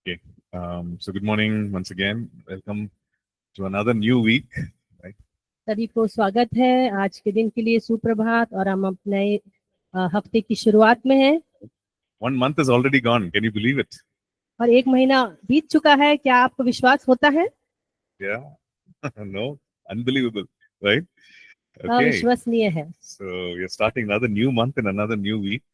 Okay. So good morning once again. Welcome to another new week. Right? सभी को स्वागत है आज के दिन के लिए सुप्रभात और हम अपने हफ्ते की शुरुआत में हैं 1 month is already gone. Can you believe it? और एक महीना बीत चुका है। क्या आपको विश्वास होता है? Yeah. No, unbelievable, right? Okay. अविश्वसनीय है। So we're starting another new month and another new week.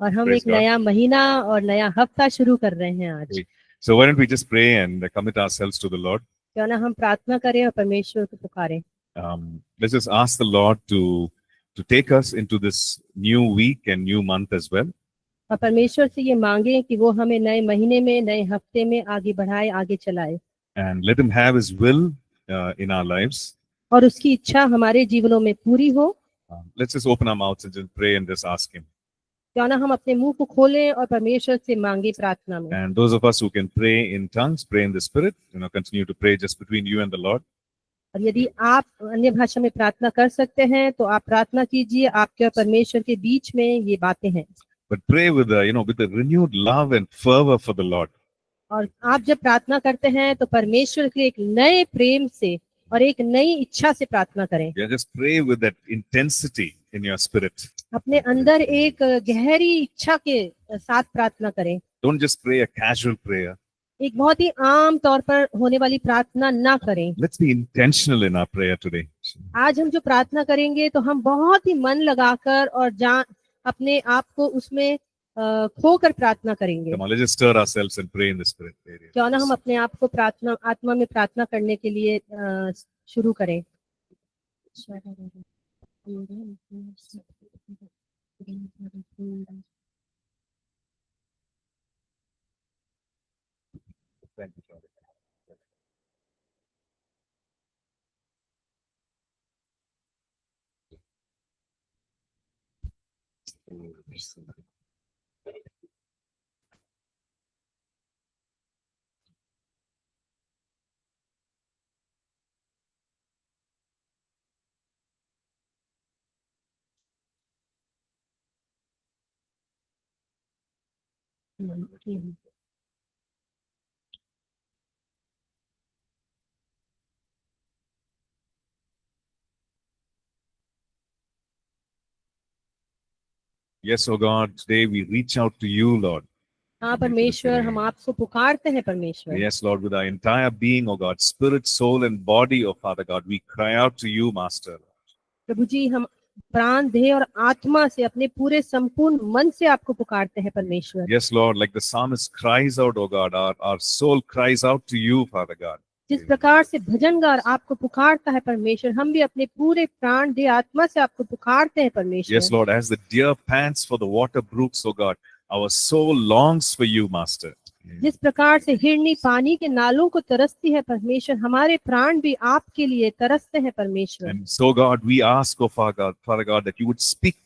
और हम Praise एक नया महीना और नया हफ्ता शुरू कर रहे हैं आज। Okay. So why don't we just pray and commit ourselves to the Lord? क्यों ना हम प्रार्थना करें और परमेश्वर को पुकारें। Let's just ask the Lord to take us into this new week and new month as well. और परमेश्वर से ये मांगे कि वो हमें नए महीने में नए हफ्ते में आगे बढ़ाए, आगे चलाए And let Him have His will in our lives. और उसकी इच्छा हमारे जीवनों में पूरी हो। Let's just open our mouths and just pray and just ask Him. क्यों ना हम अपने मुंह को खोलें और परमेश्वर से मांगे प्रार्थना में। And those of us who can pray in tongues, pray in the Spirit, continue to pray just between you and the Lord. और यदि आप अन्य भाषा में प्रार्थना कर सकते हैं तो आप प्रार्थना कीजिए। आपके और परमेश्वर के बीच में ये बातें हैं। But pray with with a renewed love and fervor for the Lord. और आप जब प्रार्थना करते हैं तो परमेश्वर के एक नए प्रेम से और एक नई इच्छा से प्रार्थना करें। Yeah, just pray with that intensity in your spirit. अपने अंदर एक गहरी इच्छा के साथ प्रार्थना करें। Don't just pray a casual prayer. एक बहुत ही आम तौर पर होने वाली प्रार्थना ना करें। Let's be intentional in our prayer today. आज हम जो प्रार्थना करेंगे तो हम बहुत ही मन लगाकर और अपने आप को उसमें खोकर प्रार्थना करेंगे। Come on, let's just stir ourselves and pray in the Spirit. क्यों ना हम अपने आप को प्रार्थना आत्मा में प्रार्थना करने के लिए शुरू करें। Thank you, Father. Yes, oh God, today we reach out to you, Lord. हाँ परमेश्वर, हम आपको पुकारते हैं परमेश्वर। Yes, Lord, with our entire being, oh God, spirit, soul, and body, oh Father God, we cry out to you, Master. प्रभु जी, हम प्राण, देह और आत्मा से अपने पूरे संपूर्ण मन से आपको पुकारते हैं परमेश्वर। Yes, Lord, like the psalmist cries out, oh God, our soul cries out to you, Father God. जिस प्रकार से भजनगार आपको पुकारता है परमेश्वर, हम भी अपने पूरे प्राण, देह, आत्मा से आपको पुकारते हैं परमेश्वर। Yes, Lord, as the deer pants for the water brooks, oh God, our soul longs for you, Master. जिस प्रकार से हिरनी पानी के नालों को तरसती है परमेश्वर, हमारे प्राण भी आपके लिए तरसते हैं परमेश्वर। And so, God, we ask, oh Father God, that you would speak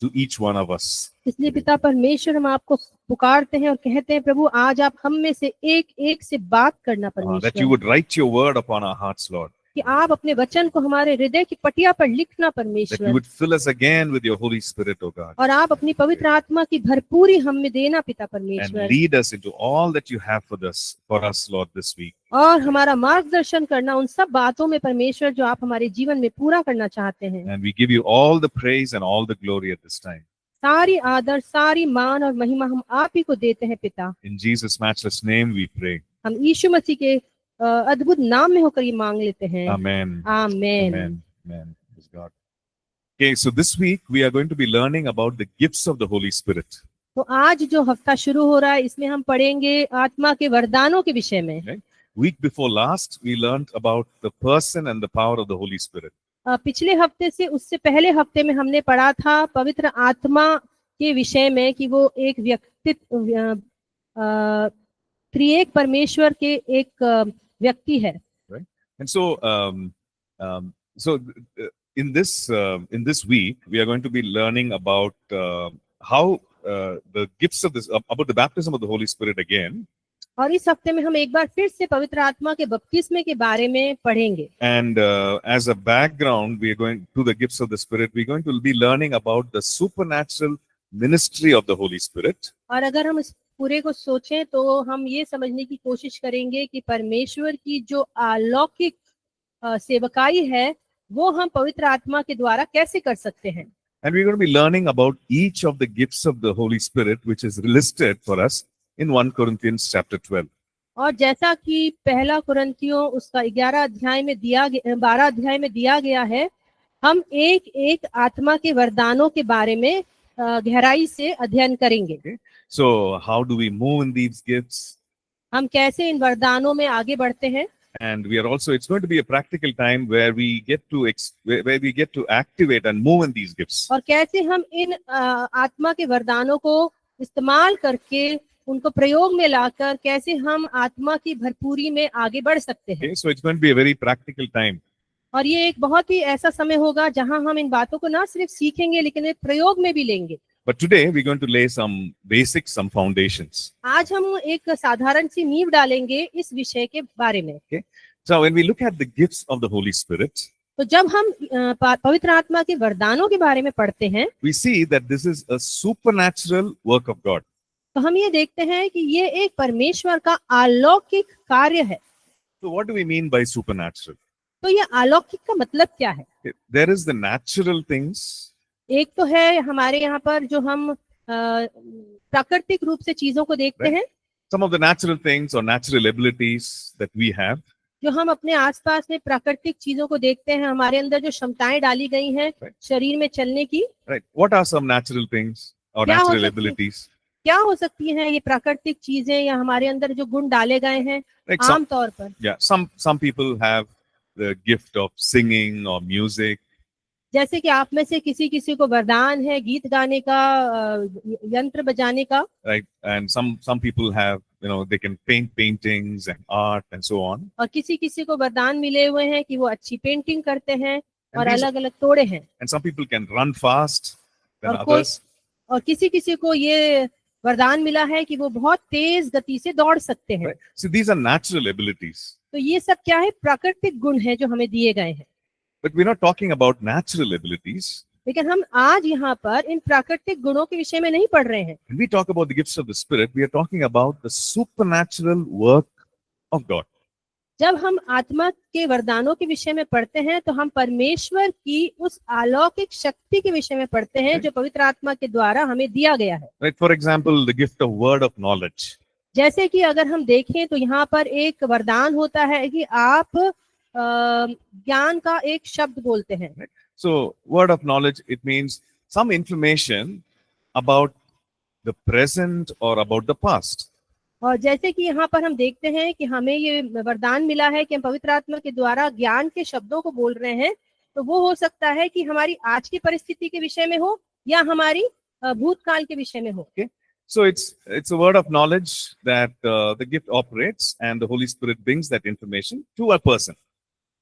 to each one of us. इसलिए पिता परमेश्वर, हम आपको पुकारते हैं और कहते हैं प्रभु, आज आप हम में से एक एक से बात करना परमेश्वर। That you would write your word upon our hearts, Lord. कि आप अपने वचन को हमारे हृदय की पटिया पर लिखना That you परमेश्वर। would fill us again with your Holy Spirit, oh God. और आप अपनी पवित्र आत्मा की भरपूरी हम में देना पिता And परमेश्वर। lead us into all that you have for us, Lord, this week. और हमारा मार्गदर्शन करना उन सब बातों में परमेश्वर जो आप हमारे जीवन में पूरा करना चाहते हैं। And we give you all the praise and all the glory at this time. सारी आदर, सारी मान और महिमा हम आप ही को देते हैं पिता। In Jesus' matchless name we pray. हम यीशु मसीह के अद्भुत नाम में होकर ये मांग लेते हैं। Amen. Amen. Amen. Amen. Praise God. Okay, so this week we are going to be learning about the gifts of the Holy Spirit. तो आज जो हफ्ता शुरू हो रहा है, इसमें हम पढ़ेंगे आत्मा के वरदानों के विषय में। Okay? Week before last, we learned about the person and the power of the Holy Spirit. पिछले हफ्ते से उससे पहले हफ्ते में हमने पढ़ा था पवित्र आत्मा के विषय में कि वो एक व्यक्तित्व त्रिएक परमेश्वर के एक व्यक्ति है। Right? And so, in this week, we are going to be learning about how the gifts of about the baptism of the Holy Spirit again. और इस हफ्ते में हम एक बार फिर से पवित्र आत्मा के बपतिस्मे के बारे में पढ़ेंगे। And as a background, we are going to the gifts of the Spirit. We are going to be learning about the supernatural ministry of the Holy Spirit. और अगर हम इस पूरे को सोचें तो हम ये समझने की कोशिश करेंगे कि परमेश्वर की जो अलौकिक सेवकाई है वो हम पवित्र आत्मा के द्वारा कैसे कर सकते हैं। And we're going to be learning about each of the gifts of the Holy Spirit, which is listed for us in 1 Corinthians chapter 12. और जैसा कि पहला कुरिन्थियों उसका 12 अध्याय में दिया गया है, हम एक एक आत्मा के वरदानों के बारे में गहराई से अध्ययन करेंगे। Okay? So, how do we move in these gifts? हम कैसे इन वरदानों में आगे बढ़ते हैं। And we are also, it's going to be a practical time where we get to activate and move in these gifts. और कैसे हम इन आत्मा के वरदानों को इस्तेमाल करके उनको प्रयोग में लाकर कैसे हम आत्मा की भरपूरी में आगे बढ़ सकते हैं। Okay? So, it's going to be a very practical time. और ये एक बहुत ही ऐसा समय होगा जहां हम इन बातों को ना सिर्फ सीखेंगे लेकिन एक प्रयोग में भी लेंगे। But today we're going to lay some basics, some foundations. आज हम एक साधारण सी नींव डालेंगे इस विषय के बारे में। So when we look at the gifts of the Holy Spirit, तो जब हम पवित्र आत्मा के वरदानों के बारे में पढ़ते हैं we see that this is a supernatural work of God. तो हम ये देखते हैं कि ये एक परमेश्वर का अलौकिक कार्य है। So what do we mean by supernatural? तो ये अलौकिक का मतलब क्या है? There is the natural things. एक तो है हमारे यहाँ पर जो हम प्राकृतिक रूप से चीजों को देखते हैं। Some of the natural things or natural abilities that we have. जो हम अपने आसपास में प्राकृतिक चीजों को देखते हैं, हमारे अंदर जो क्षमताएं डाली गई हैं शरीर में चलने की। Right. What are some natural things or natural abilities? क्या हो सकती हैं ये प्राकृतिक चीजें या हमारे अंदर जो गुण डाले गए हैं आम तौर पर? Yeah, some people have the gift of singing or music. जैसे कि आप में से किसी को वरदान है गीत गाने का, यंत्र बजाने का। Right, and some people have, they can paint paintings and art and so on. और किसी को वरदान मिले हुए हैं कि वो अच्छी पेंटिंग करते हैं और अलग-अलग तोड़े हैं। And some people can run fast than और others. और किसी को ये वरदान मिला है कि वो बहुत तेज गति से दौड़ सकते हैं। Right. So these are natural abilities. तो ये सब क्या है? प्राकृतिक गुण है जो हमें दिए गए हैं। But we're not talking about natural abilities. लेकिन हम आज यहाँ पर इन प्राकृतिक गुणों के विषय में नहीं पढ़ रहे हैं। When we talk about the gifts of the Spirit, we are talking about the supernatural work of God. जब हम आत्मा के वरदानों के विषय में पढ़ते हैं तो हम परमेश्वर की उस अलौकिक शक्ति के विषय में पढ़ते हैं जो पवित्र आत्मा के द्वारा हमें दिया गया है। Right. For example, the gift of word of knowledge. जैसे कि अगर हम देखें तो यहाँ पर एक वरदान होता है कि आप ज्ञान का एक शब्द बोलते हैं। So, word of knowledge, it means some information about the present or about the past. और जैसे कि यहाँ पर हम देखते हैं कि हमें ये वरदान मिला है कि हम पवित्र आत्मा के द्वारा ज्ञान के शब्दों को बोल रहे हैं, तो वो हो सकता है कि हमारी आज की परिस्थिति के विषय में हो या हमारी भूतकाल के विषय में हो। Okay, so it's a word of knowledge that the gift operates, and the Holy Spirit brings that information to a person.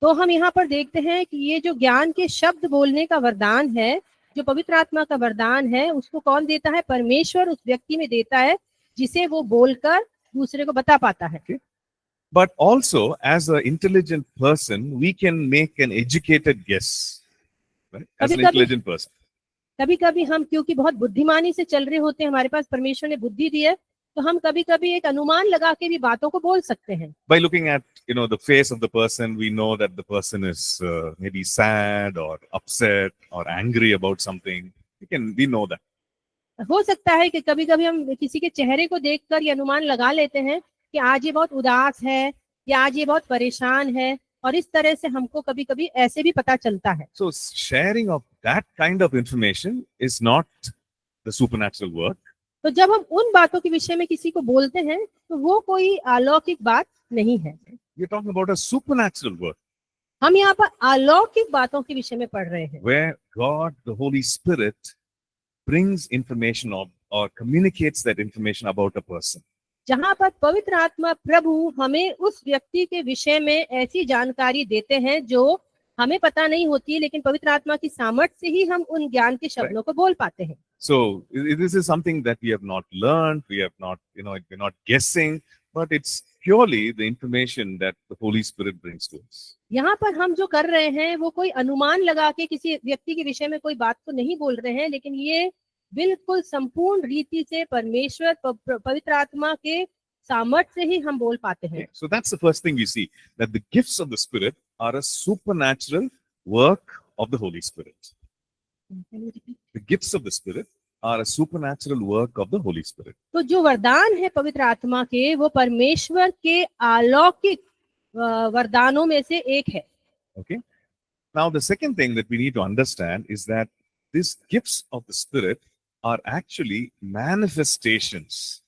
तो हम यहाँ पर देखते हैं कि ये जो ज्ञान के शब्द बोलने का वरदान है, जो पवित्र आत्मा का वरदान है, उसको कौन देता है? परमेश्वर उस व्यक्ति में देता है जिसे वो बोलकर दूसरे को बता पाता है। Okay. But also, as an intelligent person, we can make an educated guess. Right? As an intelligent person. कभी-कभी हम क्योंकि बहुत बुद्धिमानी से चल रहे होते हैं, हमारे पास परमेश्वर ने बुद्धि दी है, तो हम कभी-कभी एक अनुमान लगा के भी बातों को बोल सकते हैं। By looking at the face of the person, we know that the person is maybe sad or upset or angry about something. We know that. हो सकता है कि कभी-कभी हम किसी के चेहरे को देखकर ये अनुमान लगा लेते हैं कि आज ये बहुत उदास है या आज ये बहुत परेशान है, और इस तरह से हमको कभी-कभी ऐसे भी पता चलता है। So sharing of that kind of information is not the supernatural work. तो जब हम उन बातों के विषय में किसी को बोलते हैं तो वो कोई अलौकिक बात नहीं है। We are talking about a supernatural work. हम यहाँ पर अलौकिक बातों के विषय में पढ़ रहे हैं। Where God, the Holy Spirit, brings information or communicates that information about a person. जहाँ पर पवित्र आत्मा प्रभु हमें उस व्यक्ति के विषय में ऐसी जानकारी देते हैं जो हमें पता नहीं होती है, लेकिन पवित्र आत्मा की सामर्थ्य से ही हम उन ज्ञान के शब्दों को बोल पाते हैं। So this is something that we have not learned, we have not, we're not guessing, but it's purely the information that the Holy Spirit brings to us. यहाँ पर हम जो कर रहे हैं वो कोई अनुमान लगा के किसी व्यक्ति के विषय में कोई बात को नहीं बोल रहे हैं, लेकिन ये बिल्कुल संपूर्ण रीति से परमेश्वर पवित्र आत्मा के सामर्थ्य से ही हम बोल पाते हैं। Okay, so that's the first thing we see, that the gifts of the Spirit are a supernatural work of the Holy Spirit. The gifts of the Spirit are a supernatural work of the Holy Spirit. तो जो वरदान है पवित्र आत्मा के, वो परमेश्वर के अलौकिक वरदानों में से एक है। Okay. Now, the second thing that we need to understand is that these gifts of the Spirit are actually manifestations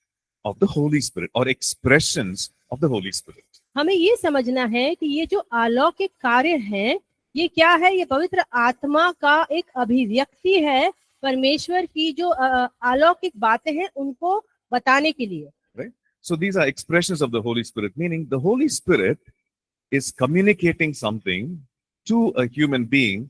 of the Holy Spirit or expressions of the Holy Spirit. हमें ये समझना है कि ये जो अलौकिक कार्य हैं, ये क्या है? ये पवित्र आत्मा का एक अभिव्यक्ति है परमेश्वर की जो अलौकिक बातें हैं उनको बताने के लिए। Right? So these are expressions of the Holy Spirit, meaning the Holy Spirit is communicating something to a human being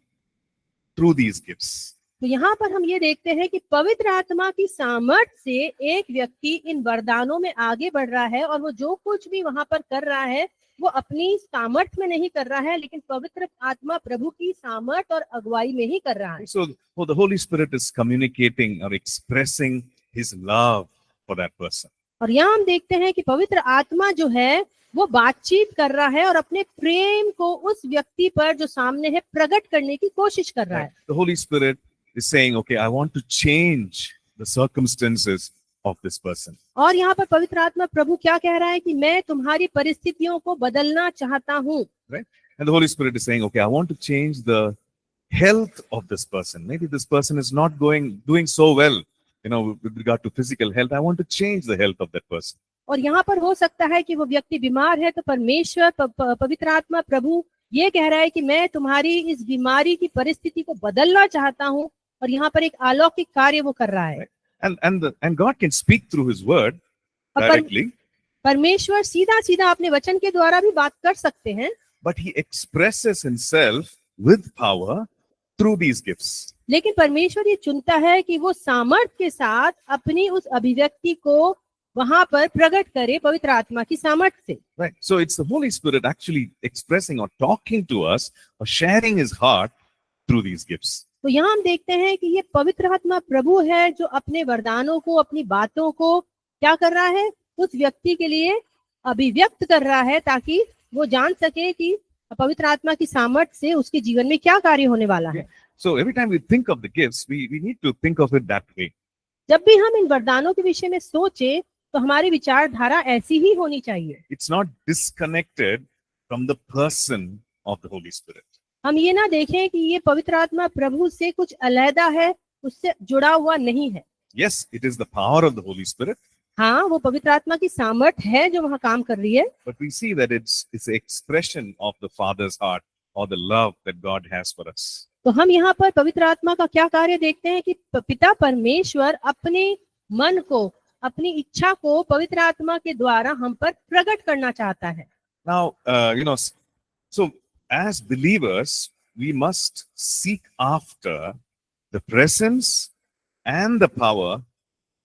through these gifts. तो यहाँ पर हम ये देखते हैं कि पवित्र आत्मा की सामर्थ्य से एक व्यक्ति इन वरदानों में आगे बढ़ रहा है, और वो जो कुछ भी वहां पर कर रहा है वो अपनी सामर्थ्य में नहीं कर रहा है, लेकिन पवित्र आत्मा प्रभु की सामर्थ्य और अगुवाई में ही कर रहा है। So the Holy Spirit is communicating or expressing His love for that person. और यहाँ हम देखते हैं कि पवित्र आत्मा जो है वो बातचीत कर रहा है और अपने प्रेम को उस व्यक्ति पर जो सामने है प्रकट करने की कोशिश कर रहा है। The Holy Spirit is saying, okay, I want to change the circumstances of this person. और यहाँ पर पवित्र आत्मा प्रभु क्या कह रहा है कि मैं तुम्हारी परिस्थितियों को बदलना चाहता हूँ। Right? And the Holy Spirit is saying, okay, I want to change the health of this person. Maybe this person is not doing so well, with regard to physical health. I want to change the health of that person. और यहाँ पर हो सकता है कि वो व्यक्ति बीमार है, तो परमेश्वर पवित्र आत्मा प्रभु ये कह रहा है कि मैं तुम्हारी इस बीमारी की परिस्थिति को बदलना चाहता हूँ, और यहाँ पर एक अलौकिक कार्य वो कर रहा है। And God can speak through His word directly. परमेश्वर सीधा सीधा अपने वचन के द्वारा भी बात कर सकते हैं, but He expresses Himself with power through these gifts. लेकिन परमेश्वर ये चुनता है कि वो सामर्थ्य के साथ अपनी उस अभिव्यक्ति को वहां पर प्रकट करे पवित्र आत्मा की सामर्थ्य से। Right. So it's the Holy Spirit actually expressing or talking to us or sharing His heart through these gifts. तो यहाँ हम देखते हैं कि ये पवित्र आत्मा प्रभु है जो अपने वरदानों को, अपनी बातों को क्या कर रहा है, उस व्यक्ति के लिए अभिव्यक्त कर रहा है, ताकि वो जान सके कि पवित्र आत्मा की सामर्थ्य से उसके जीवन में क्या कार्य होने वाला है। So every time we think of the gifts, we need to think of it that way. जब भी हम इन वरदानों के विषय में सोचे तो हमारी विचारधारा ऐसी ही होनी चाहिए। It's not disconnected from the person of the Holy Spirit. हम ये ना देखें कि ये पवित्र आत्मा प्रभु से कुछ अलहदा है, उससे जुड़ा हुआ नहीं है। Yes, it is the power of the Holy Spirit. हाँ, वो पवित्र आत्मा की सामर्थ्य है जो वहाँ काम कर रही है। But we see that it's an expression of the Father's heart or the love that God has for us. तो हम यहाँ पर पवित्र आत्मा का क्या कार्य देखते हैं कि पिता परमेश्वर अपने मन को, अपनी इच्छा को पवित्र आत्मा के द्वारा हम पर प्रकट करना चाहता है। Now, so as believers, we must seek after the presence and the power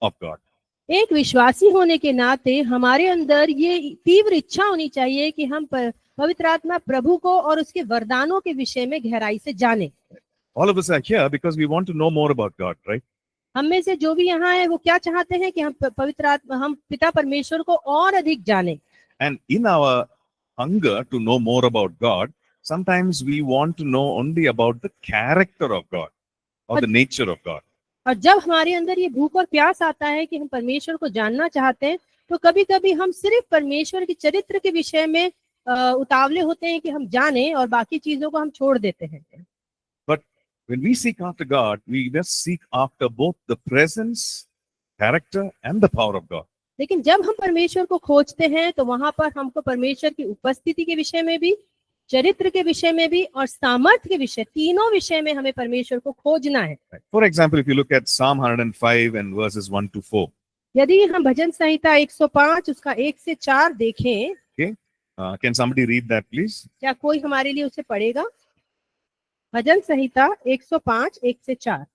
of God. एक विश्वासी होने के नाते हमारे अंदर ये तीव्र इच्छा होनी चाहिए कि हम पवित्र आत्मा प्रभु को और उसके वरदानों के विषय में गहराई से जाने। All of us are here because we want to know more about God, right? हम में से जो भी यहाँ है वो क्या चाहते हैं कि हम पवित्र आत्मा, हम पिता परमेश्वर को और अधिक जाने। And in our hunger to know more about God, sometimes we want to know only about the character of God or the nature of God. और जब हमारे अंदर ये भूख और प्यास आता है कि हम परमेश्वर को जानना चाहते हैं, तो कभी कभी हम सिर्फ परमेश्वर के चरित्र के विषय में उतावले होते हैं कि हम जाने, और बाकी चीजों को हम छोड़ देते हैं। But when we seek after God, we must seek after both the presence, character, and the power of God. लेकिन जब हम परमेश्वर को खोजते हैं तो वहां पर हमको परमेश्वर की उपस्थिति के विषय में भी, चरित्र के विषय में भी और सामर्थ्य के विषय, तीनों विषय में हमें परमेश्वर को खोजना है। For example, if you look at Psalm 105 and verses 1 to 4. यदि हम भजन संहिता 105 उसका 1 से 4 देखें, can somebody read that, please? क्या कोई हमारे लिए उसे पढ़ेगा? भजन संहिता 105 1 से 4।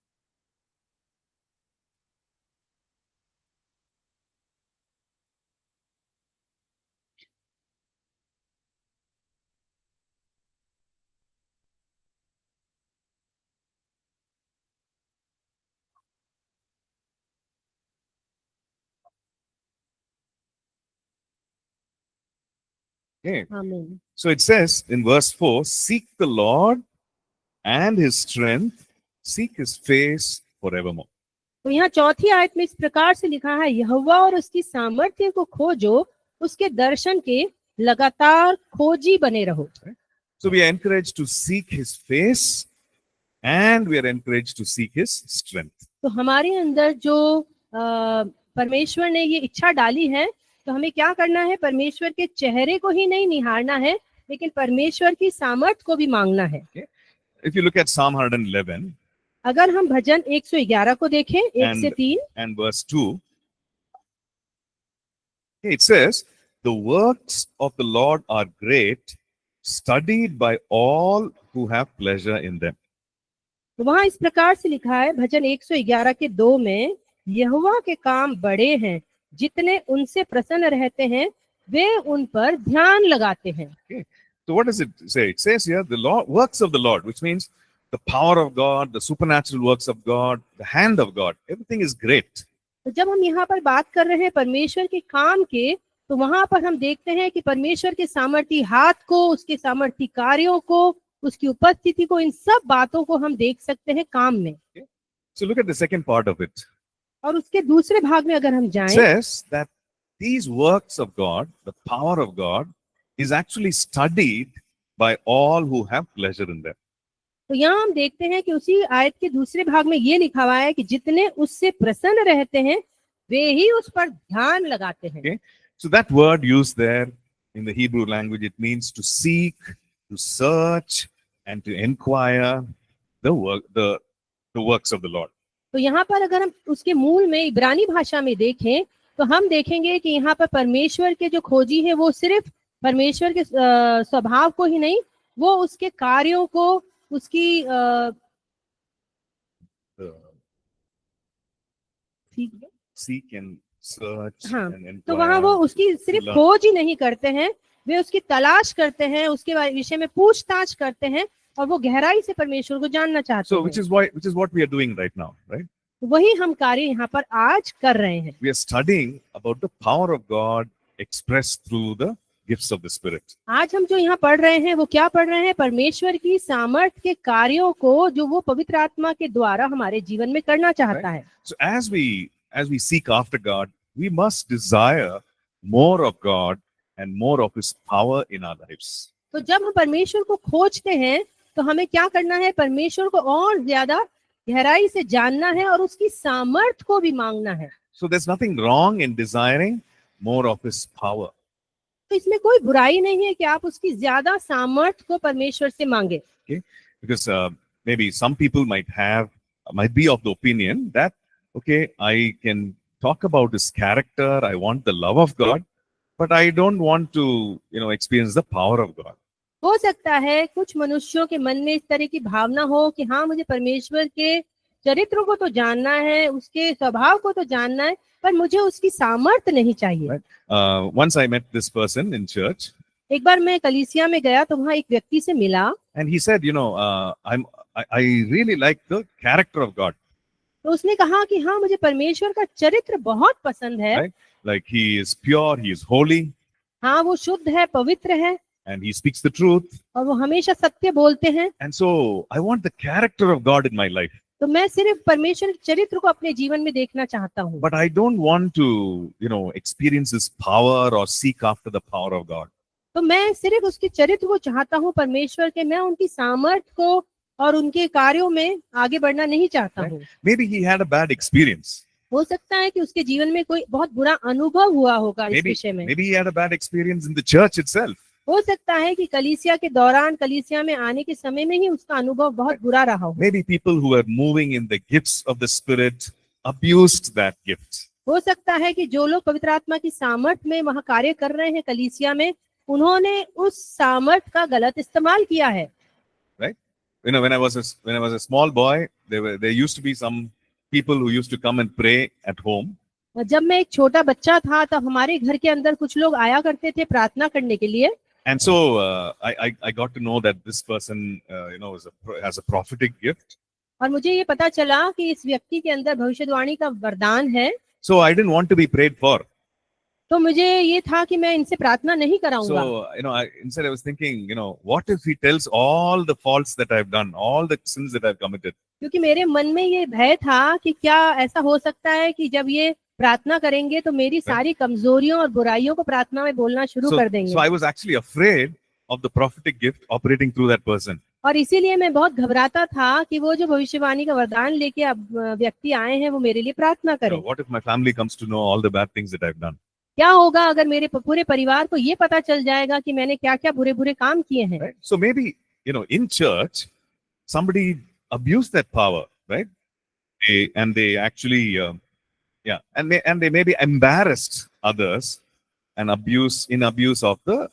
Okay. आमीन। So it says in verse 4, seek the Lord and his strength, seek his face forevermore. तो यहाँ चौथी आयत में इस प्रकार से लिखा है, यहोवा और उसकी सामर्थ्य को खोजो, उसके दर्शन के लगातार खोजी बने रहो। So we are encouraged to seek his face and we are encouraged to seek his strength. तो हमारे अंदर जो परमेश्वर ने ये इच्छा डाली है, तो हमें क्या करना है? परमेश्वर के चेहरे को ही नहीं निहारना है, लेकिन परमेश्वर की सामर्थ को भी मांगना है। If you look at Psalm 111 अगर हम भजन 111 को देखें 1 से 3 and verse 2, it says, the works of the Lord are great, studied by all who have pleasure in them. तो वहां इस प्रकार से लिखा है भजन 111 के 2 में, यहोवा के काम बड़े हैं, जितने उनसे प्रसन्न रहते हैं वे उन पर ध्यान लगाते हैं। So what does it say? It says here the Lord, works of the Lord, which means the power of God, the supernatural works of God, the hand of God, everything is great. तो जब हम यहाँ पर बात कर रहे हैं परमेश्वर के काम के, तो वहां पर हम देखते हैं कि परमेश्वर के सामर्थी हाथ को, उसके सामर्थी कार्यों को, उसकी उपस्थिति को, इन सब बातों को हम देख सकते हैं काम में। So look at the second part of it. और उसके दूसरे भाग में अगर हम It जाएं, says that these works of God, the power of God, is actually studied by all who have pleasure in them. तो यहाँ हम देखते हैं कि उसी आयत के दूसरे भाग में ये लिखा हुआ है कि जितने उससे प्रसन्न रहते हैं वे ही उस पर ध्यान लगाते हैं। Okay? So that word used there in the Hebrew language, it means to seek, to search, and to inquire the works of the Lord. तो यहाँ पर अगर हम उसके मूल में इब्रानी भाषा में देखें, तो हम देखेंगे कि यहाँ पर परमेश्वर के जो खोजी है वो सिर्फ परमेश्वर के स्वभाव को ही नहीं, वो उसके कार्यों को, उसकी ठीक है, Seek and search हाँ, and inquire. तो वहाँ वो उसकी सिर्फ learn. खोज ही नहीं करते हैं, वे उसकी तलाश करते हैं, उसके विषय में पूछताछ करते हैं और वो गहराई से परमेश्वर को जानना चाहते So हैं। which is what we are doing right now, right? वही हम कार्य यहाँ पर आज कर रहे हैं। We are studying about the power of God expressed through the gifts of the Spirit. आज हम जो यहाँ पढ़ रहे हैं वो क्या पढ़ रहे हैं? परमेश्वर की सामर्थ के कार्यों को जो वो पवित्र आत्मा के द्वारा हमारे जीवन में करना चाहता है। So as we seek after God, we must desire more of God and more of His power in our lives. तो जब हम परमेश्वर को खोजते हैं तो हमें क्या करना है? परमेश्वर को और ज्यादा गहराई से जानना है और उसकी सामर्थ को भी मांगना है। So there's nothing wrong in desiring more of His power. तो इसमें कोई बुराई नहीं है कि आप उसकी ज्यादा सामर्थ को परमेश्वर से मांगे। Okay, because maybe some people might be of the opinion that okay, I can talk about His character, I want the love of God, but I don't want to experience the power of God. हो सकता है कुछ मनुष्यों के मन में इस तरह की भावना हो कि हाँ, मुझे परमेश्वर के चरित्र को तो जानना है, उसके स्वभाव को तो जानना है, पर मुझे उसकी सामर्थ नहीं चाहिए। Right. Once I met this person in church, एक बार मैं कलीसिया में गया तो वहाँ एक व्यक्ति से मिला, and he said, I really like the character of God. तो उसने कहा कि हाँ, मुझे परमेश्वर का चरित्र बहुत पसंद है। Right? Like he is pure, he is holy, हाँ, वो शुद्ध है, पवित्र है and he speaks the truth. और वो हमेशा सत्य बोलते हैं। And so I want the character of God in my life. तो मैं सिर्फ परमेश्वर के चरित्र को अपने जीवन में देखना चाहता हूँ, But I don't want to, experience His power or seek after the power of God. तो मैं सिर्फ उसके चरित्र को चाहता हूँ परमेश्वर के, मैं उनकी सामर्थ को और उनके कार्यों में आगे बढ़ना नहीं चाहता हूँ। Maybe he had a bad experience. हो सकता है कि उसके जीवन में कोई बहुत बुरा अनुभव हुआ होगा इस विषय में। Maybe he had a bad experience in the church itself. हो सकता है कि कलीसिया के दौरान, कलीसिया में आने के समय में ही उसका अनुभव बहुत बुरा रहा हो। Maybe people who are moving in the gifts of the Spirit abused that gift. हो सकता है कि जो लोग पवित्र आत्मा की सामर्थ में वहाँ कार्य कर रहे हैं कलीसिया में, उन्होंने उस सामर्थ का गलत इस्तेमाल किया है। Right? When I was a small boy, there used to be some people who used to come and pray at home. जब मैं एक छोटा बच्चा था तब हमारे घर के अंदर कुछ लोग आया करते थे प्रार्थना करने के लिए। And so I got to know that this person, has a prophetic gift. और मुझे ये पता चला कि इस व्यक्ति के अंदर भविष्यवाणी का वरदान है। So I didn't want to be prayed for. तो मुझे ये था कि मैं इनसे प्रार्थना नहीं कराऊंगा। So, instead I was thinking, what if he tells all the faults that I've done, all the sins that I've committed? क्योंकि मेरे मन में ये भय था कि क्या ऐसा हो सकता है कि जब ये प्रार्थना करेंगे तो मेरी सारी कमजोरियों और बुराइयों को प्रार्थना में बोलना शुरू कर देंगे। So I was actually afraid of the prophetic gift operating through that person. और इसीलिए मैं बहुत घबराता था कि वो जो भविष्यवाणी का वरदान लेके अब व्यक्ति आए हैं वो मेरे लिए प्रार्थना करें। What if my family comes to know all the bad things that I've done? क्या होगा अगर मेरे पूरे परिवार को ये पता चल जाएगा कि मैंने क्या क्या बुरे बुरे काम किए हैं। Right? So maybe, in church, somebody abused that power, right? They actually, and they maybe embarrassed others and abuse of the,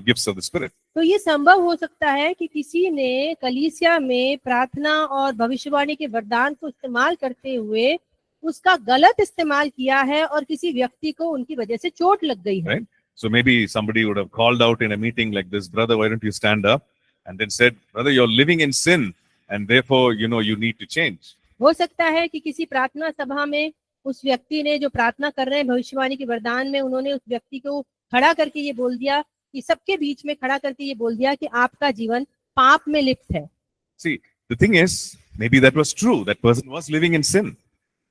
gifts of the Spirit. तो ये संभव हो सकता है कि किसी ने कलीसिया में प्रार्थना और भविष्यवाणी के वरदान को इस्तेमाल करते हुए उसका गलत इस्तेमाल किया है और किसी व्यक्ति को उनकी वजह से चोट लग गई है। Right? So maybe somebody would have called out in a meeting like this, brother, why don't you stand up? And then said, brother, you're living in sin and therefore, you need to change. हो सकता है कि किसी प्रार्थना सभा में उस व्यक्ति ने जो प्रार्थना कर रहे हैं भविष्यवाणी के वरदान में, उन्होंने उस व्यक्ति को खड़ा करके ये बोल दिया कि सबके बीच में खड़ा करके ये बोल दिया कि आपका जीवन पाप में लिप्त है। See, the thing is, maybe that was true. That person was living in sin.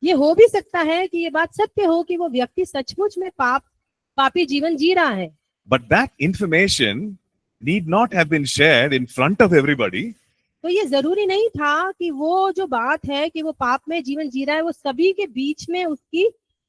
ये हो भी सकता है कि ये बात सत्य हो कि वो व्यक्ति सचमुच में पापी जीवन जी रहा है। But that information need not have been shared in front of everybody. तो ये जरूरी नहीं था कि वो जो बात है कि वो पाप में जीवन जी रहा है वो सभी के बीच में उसकी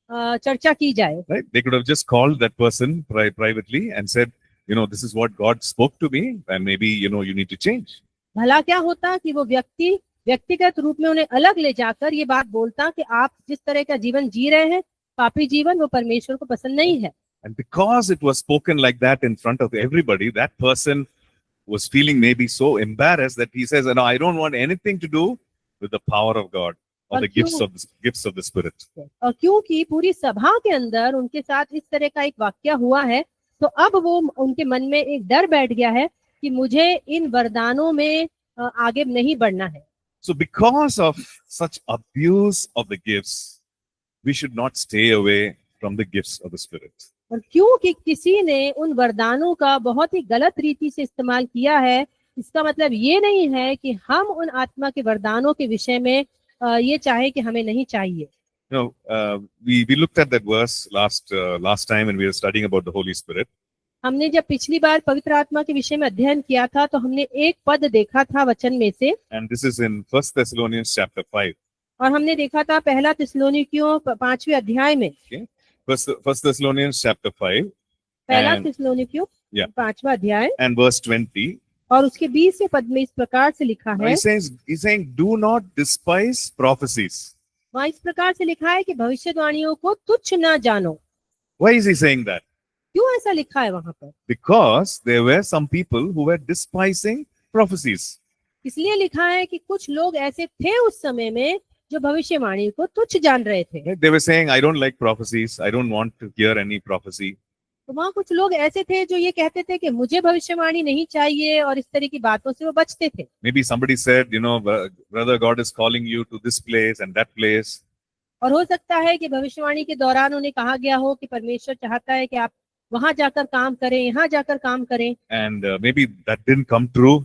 चर्चा की जाए। Right? They could have just called that person privately and said, this is what God spoke to me, and maybe you need to change. भला क्या होता कि वो व्यक्ति व्यक्तिगत रूप में उन्हें अलग ले जाकर ये बात बोलता कि आप जिस तरह का जीवन जी रहे हैं पापी जीवन, वो परमेश्वर को पसंद नहीं है। And because it was spoken like that in front of everybody, that person was feeling maybe so embarrassed that he says, no, I don't want anything to do with the power of God or the gifts of the Spirit. और क्योंकि पूरी सभा के अंदर उनके साथ इस तरह का एक वाक्य हुआ है तो अब वो उनके मन में एक डर बैठ गया है कि मुझे इन वरदानों में आगे नहीं बढ़ना है। So because of such abuse of the gifts, we should not stay away from the gifts of the Spirit. और क्योंकि किसी ने उन वरदानों का बहुत ही गलत रीति से इस्तेमाल किया है, इसका मतलब ये नहीं है कि हम उन आत्मा के वरदानों के विषय में ये चाहे कि हमें नहीं चाहिए। We looked at that verse last time when we were studying about the Holy Spirit. हमने जब पिछली बार पवित्र आत्मा के विषय में अध्ययन किया था तो हमने एक पद देखा था वचन में से, and this is in 1 Thessalonians chapter 5. और हमने देखा था पहला थिस्सलुनीकियों 5वें अध्याय में। First Thessalonians chapter 5. पहला थिस्सलुनीकियों 5वां अध्याय and verse 20. और उसके 20वें पद में इस प्रकार से लिखा है, he's saying do not despise prophecies. वहाँ इस प्रकार से लिखा है कि भविष्यवाणियों को तुच्छ ना जानो। Why is he saying that? क्यों ऐसा लिखा है वहाँ पर? Because there were some people who were despising prophecies. इसलिए लिखा है कि कुछ लोग ऐसे थे उस समय में जो भविष्यवाणी को तुच्छ जान रहे थे। They were saying, I don't like prophecies. I don't want to hear any prophecy. तो वहाँ कुछ लोग ऐसे थे जो ये कहते थे कि मुझे भविष्यवाणी नहीं चाहिए और इस तरह की बातों से वो बचते थे। Maybe somebody said, brother, God is calling you to this place and that place. और हो सकता है कि भविष्यवाणी के दौरान उन्हें कहा गया हो कि परमेश्वर चाहता है कि आप वहां जाकर काम करें, यहाँ जाकर काम करें। And maybe that didn't come true.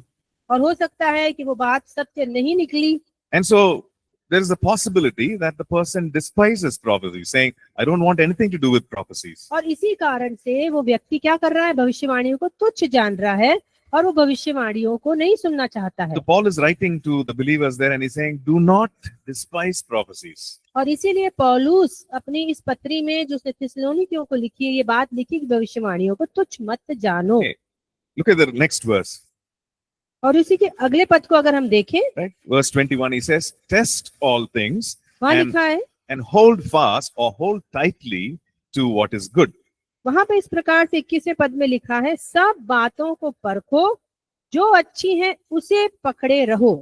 और हो सकता है कि वो बात सत्य नहीं निकली। And so there is a possibility that the person despises prophecy, saying, I don't want anything to do with prophecies. और इसी कारण से वो व्यक्ति क्या कर रहा है, भविष्यवाणियों को तुच्छ जान रहा है और वो भविष्यवाणियों को नहीं सुनना चाहता है। So Paul is writing to the believers there and he's saying, do not despise prophecies. और इसीलिए पौलुस अपनी इस पत्री में जो थिस्सलुनीकियों को लिखी है ये बात लिखी कि भविष्यवाणियों को तुच्छ मत जानो। Okay. Look at the next verse. और इसी के अगले पद को अगर हम देखें, Right? Verse 21, he says, test all things वहाँ लिखा है, and hold fast or hold tightly to what is good. वहां पे इस प्रकार से 21वें पद में लिखा है, सब बातों को परखो, जो अच्छी है उसे पकड़े रहो।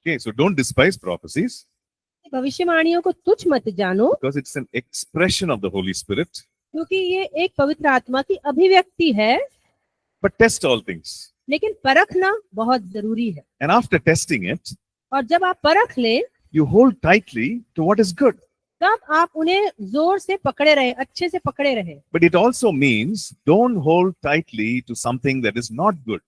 Okay, so don't despise prophecies भविष्यवाणियों को तुच्छ मत जानो, because it's an expression of the Holy Spirit. क्योंकि ये एक पवित्र आत्मा की अभिव्यक्ति है। But test all things. लेकिन परखना बहुत जरूरी है। And after testing it, और जब आप परख ले you hold tightly to what is good. तब आप उन्हें जोर से पकड़े रहे, अच्छे से पकड़े रहे। But it also means don't hold tightly to something that is not good.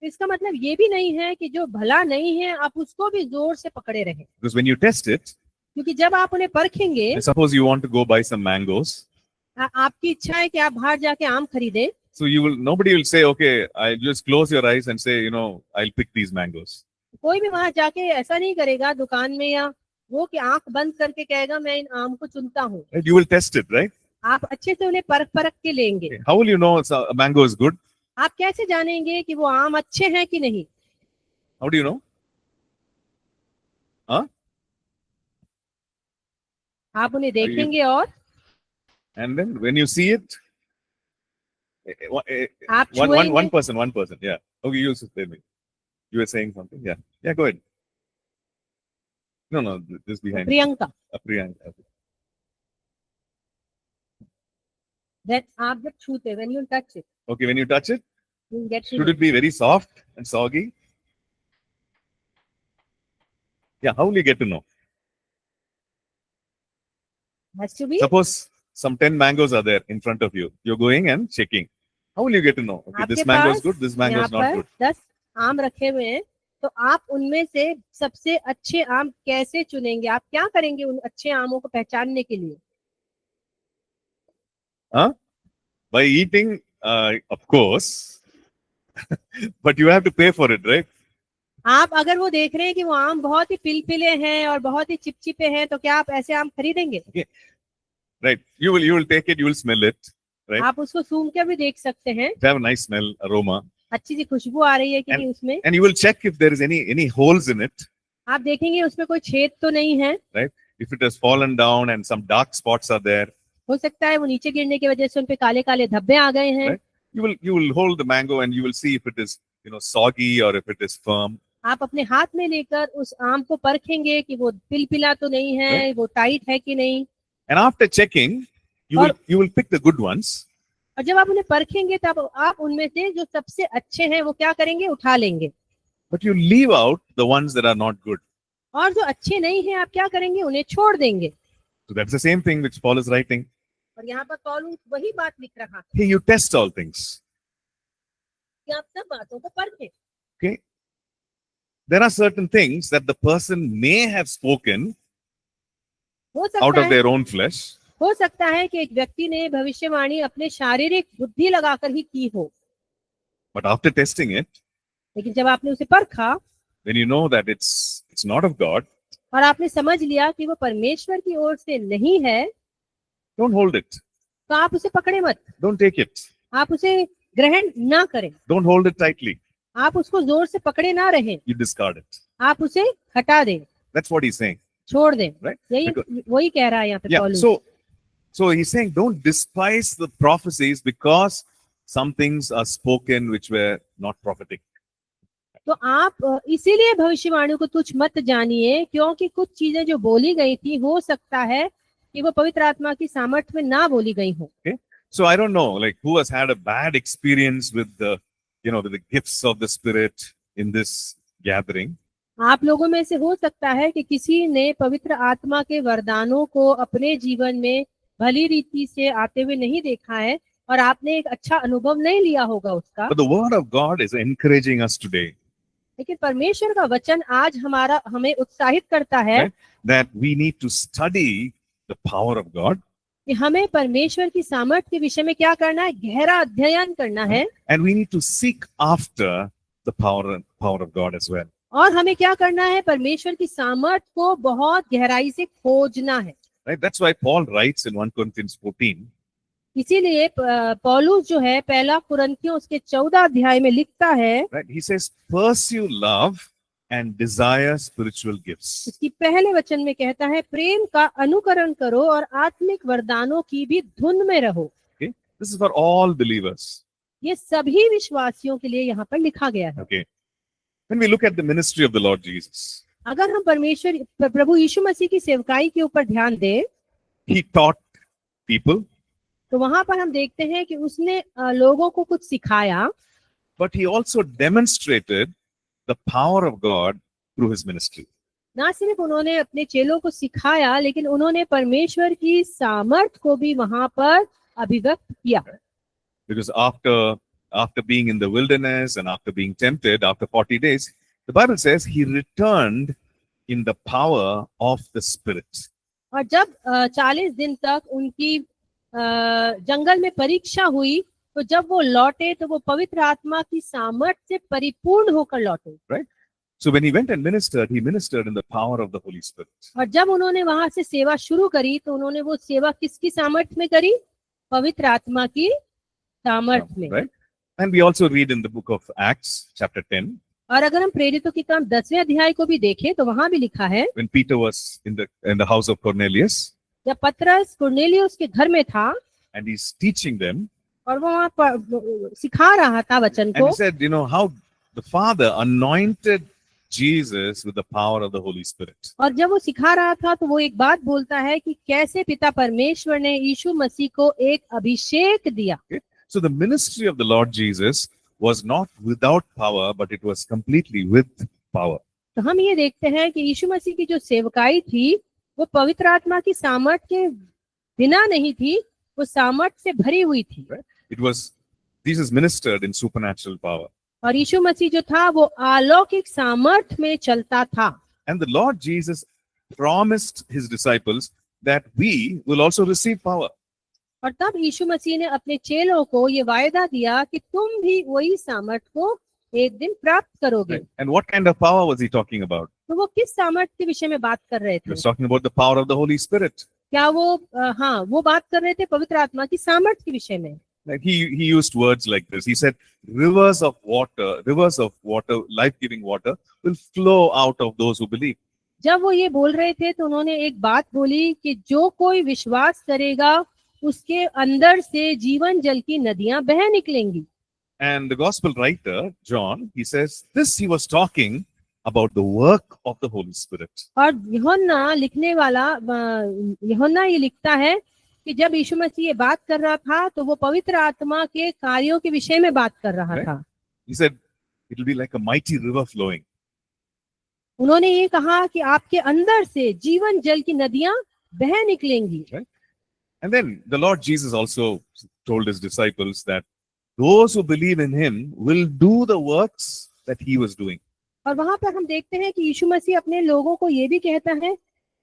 इसका मतलब ये भी नहीं है कि जो भला नहीं है आप उसको भी जोर से पकड़े रहे, Because when you test it, क्योंकि जब आप उन्हें परखेंगे, suppose you want to go buy some mangoes. आपकी इच्छा है कि आप बाहर जाके आम खरीदें, So nobody will say, okay, I'll just close your eyes and say, I'll pick these mangoes. कोई भी वहां जाके ऐसा नहीं करेगा दुकान में, या वो कि आंख बंद करके कहेगा मैं इन आम को चुनता हूँ। Right? You will test it, right? आप अच्छे से उन्हें परख परख के लेंगे। Okay. How will you know a mango is good? आप कैसे जानेंगे कि वो आम अच्छे हैं कि नहीं? How do you know? Huh? आप उन्हें देखेंगे और And then when you see it, आप one छुएंगे। person, yeah. Okay, you tell me. You were saying something, yeah. Yeah, go ahead. No, this behind. Priyanka, Priyanka. that आप जब छूते, when you touch it, Okay, when you touch it, you get to should know. it be very soft and soggy? Yeah, how will you get to know? Has to be, Suppose some 10 mangoes are there in front of you. You're going and checking. How will you get to know? Okay, this आपके mango is pass good, this mango यहाँ is not पर good. 10 आम रखे हुए हैं, तो आप उनमें से सबसे अच्छे आम कैसे चुनेंगे? आप क्या करेंगे उन अच्छे आमों को पहचानने के लिए? Huh? By eating, of course, but you have to pay for it, right? आप अगर वो देख रहे हैं कि वो आम बहुत ही पिलपिले हैं और बहुत ही चिपचिपे हैं, तो क्या आप ऐसे आम खरीदेंगे? Right. You will take it, you will smell it, right? आप उसको सूंघ के भी देख सकते हैं, It have a nice smell, aroma. अच्छी सी खुशबू आ रही है कि नहीं उसमें। And you will check if there is any holes in it, आप देखेंगे उसमें कोई छेद तो नहीं है, right? If it has fallen down and some dark spots are there, हो सकता है वो नीचे गिरने की वजह से उन पे काले काले धब्बे आ गए हैं। Right. you will hold the mango and you will see if it is soggy or if it is firm. आप अपने हाथ में लेकर उस आम को परखेंगे कि वो पिलपिला तो नहीं है, वो टाइट है कि नहीं। And after checking, you will pick the good ones. और जब आप उन्हें परखेंगे तब आप उनमें से जो सबसे अच्छे हैं वो क्या करेंगे? उठा लेंगे। But you leave out the ones that are not good. और जो अच्छे नहीं हैं आप क्या करेंगे? उन्हें छोड़ देंगे। So that's the same thing which Paul is writing. और यहाँ पर पौलुस वही बात लिख रहा है Hey, you test all things. कि आप सब बातों को परखें। Okay. There are certain things that the person may have spoken हो out सकता of है their own flesh, हो सकता है कि एक व्यक्ति ने भविष्यवाणी अपने शारीरिक बुद्धि लगाकर ही की हो, but after testing it, लेकिन जब आपने उसे परखा when you know that it's not of God, और आपने समझ लिया कि वो परमेश्वर की ओर से नहीं है, don't hold it. तो आप उसे पकड़े मत, Don't take it. आप उसे ग्रहण ना करें, Don't hold it tightly. आप उसको जोर से पकड़े ना रहें, You discard it. आप उसे हटा दें, That's what he's saying. छोड़ दें। Right. यही वही कह रहा है यहाँ पे Yeah. पौलुस। So he's saying don't despise the prophecies because some things are spoken which were not prophetic. तो आप इसीलिए भविष्यवाणी को तुच्छ मत जानिए, क्योंकि कुछ चीजें जो बोली गई थी हो सकता है कि वो पवित्र आत्मा की सामर्थ्य में ना बोली गई हो। So I don't know, like who has had a bad experience with with the gifts of the Spirit in this gathering. आप लोगों में से हो सकता है कि किसी ने पवित्र आत्मा के वरदानों को अपने जीवन में भली रीति से आते हुए नहीं देखा है और आपने एक अच्छा अनुभव नहीं लिया होगा उसका। But the word of God is encouraging us today. लेकिन परमेश्वर का वचन आज हमें उत्साहित करता है Right? That we need to study the power of God. कि हमें परमेश्वर की सामर्थ्य के विषय में क्या करना है? गहरा अध्ययन करना है। And we need to seek after the power of God as well. और हमें क्या करना है? परमेश्वर की सामर्थ्य को बहुत गहराई से खोजना है। Right? That's why Paul writes in 1 Corinthians 14. इसीलिए पौलुस जो है पहला कुरिन्थियों उसके 14 अध्याय में लिखता है, Right? He says, pursue love and desire spiritual gifts. इसकी पहले वचन में कहता है प्रेम का अनुकरण करो और आत्मिक वरदानों की भी धुन में रहो। Okay? This is for all believers. ये सभी विश्वासियों के लिए यहाँ पर लिखा गया है। Okay. When we look at the ministry of the Lord Jesus, अगर हम प्रभु यीशु मसीह की सेवकाई के ऊपर ध्यान दें, he taught people, तो वहां पर हम देखते हैं कि उसने लोगों को कुछ सिखाया, but he also demonstrated the power of God through his ministry. ना सिर्फ उन्होंने अपने चेलों को सिखाया, लेकिन उन्होंने परमेश्वर की सामर्थ को भी वहां पर अभिव्यक्त किया। Because after being in the wilderness and after being tempted after 40 days, the Bible says he returned in the power of the Spirit. और जब 40 दिन तक उनकी जंगल में परीक्षा हुई, तो जब वो लौटे तो वो पवित्र आत्मा की सामर्थ्य से परिपूर्ण होकर लौटे। Right? So when he went and ministered, he ministered in the power of the Holy Spirit. और जब उन्होंने वहां से सेवा शुरू करी, तो उन्होंने वो सेवा किसकी सामर्थ्य में करी? पवित्र आत्मा की सामर्थ्य में। Right? And we also read in the book of Acts, chapter 10, और अगर हम प्रेरितों की काम 10वें अध्याय को भी देखें, तो वहां भी लिखा है, when Peter was in the house of Cornelius, जब पतरस कुरनेलियुस के घर में था and he's teaching them, और वो वहां पर सिखा रहा था वचन and को, he said, how the Father anointed Jesus with the power of the Holy Spirit. और जब वो सिखा रहा था, तो वो एक बात बोलता है कि कैसे पिता परमेश्वर ने यीशु मसीह को एक अभिषेक दिया। So the ministry of the Lord Jesus was not without power, but it was completely with power. तो हम ये देखते हैं कि यीशु मसीह की जो सेवकाई थी, वो पवित्र आत्मा की सामर्थ के बिना नहीं थी, वो सामर्थ से भरी हुई थी। Jesus ministered in supernatural power. और यीशु मसीह जो था, वो अलौकिक सामर्थ में चलता था। And the Lord Jesus promised his disciples that we will also receive power. और तब यीशु मसीह ने अपने चेलों को ये वायदा दिया कि तुम भी वही सामर्थ को एक दिन प्राप्त करोगे। Right? And what kind of power was he talking about? तो वो किस सामर्थ के विषय में बात कर रहे He थे? was talking about the power of the Holy Spirit. क्या वो बात कर रहे थे पवित्र आत्मा की सामर्थ के विषय में। Like he used words like this. He said, rivers of water, life-giving water will flow out of those who believe. जब वो ये बोल रहे थे, तो उन्होंने एक बात बोली कि जो कोई विश्वास करेगा, उसके अंदर से जीवन जल की नदियां बह निकलेंगी। And the gospel writer, John, he says, this he was talking about the work of the Holy Spirit. और यूहन्ना लिखने वाला, यूहन्ना ये लिखता है कि जब यीशु मसीह ये बात कर रहा था, तो वो पवित्र आत्मा के कार्यों के विषय में बात कर रहा Right. था। He said, it will be like a mighty river flowing. उन्होंने ये कहा कि आपके अंदर से जीवन जल की नदियां बह निकलेंगी। And then the Lord Jesus also told his disciples that those who believe in him will do the works that he was doing. और वहां पर हम देखते हैं कि यीशु मसीह अपने लोगों को ये भी कहता है